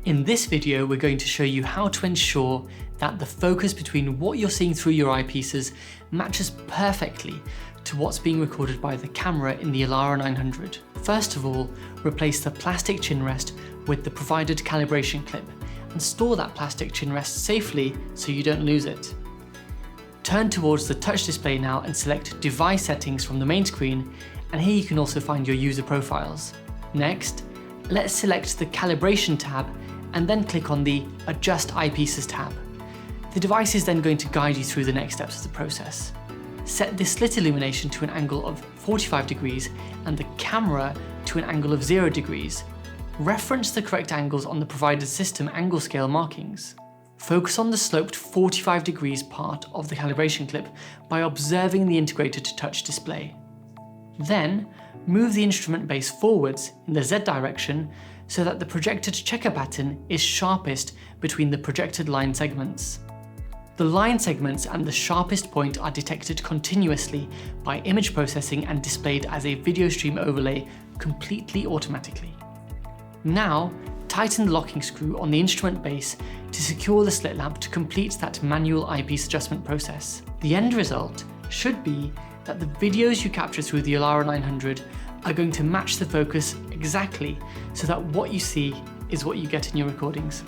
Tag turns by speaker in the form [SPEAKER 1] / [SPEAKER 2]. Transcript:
[SPEAKER 1] In this video, we're going to show you how to ensure that the focus between what you're seeing through your eyepieces matches perfectly to what's being recorded by the camera in the Elara 900. First of all, replace the plastic chin rest with the provided calibration clip and store that plastic chin rest safely so you don't lose it. Turn towards the touch display now and select Device Settings from the main screen, and here you can also find your user profiles. Next, let's select the Calibration tab and then click on the Adjust Eyepieces tab. The device is then going to guide you through the next steps of the process. Set the slit illumination to an angle of 45 degrees and the camera to an angle of 0 degrees. Reference the correct angles on the provided system angle scale markings. Focus on the sloped 45 degrees part of the calibration clip by observing the integrated touch display. Then, move the instrument base forwards in the Z direction so that the projected checker pattern is sharpest between the projected line segments. The line segments and the sharpest point are detected continuously by image processing and displayed as a video stream overlay completely automatically. Now, tighten the locking screw on the instrument base to secure the slit lamp to complete that manual eyepiece adjustment process. The end result should be that the videos you capture through the Elara 900 are going to match the focus exactly so that what you see is what you get in your recordings.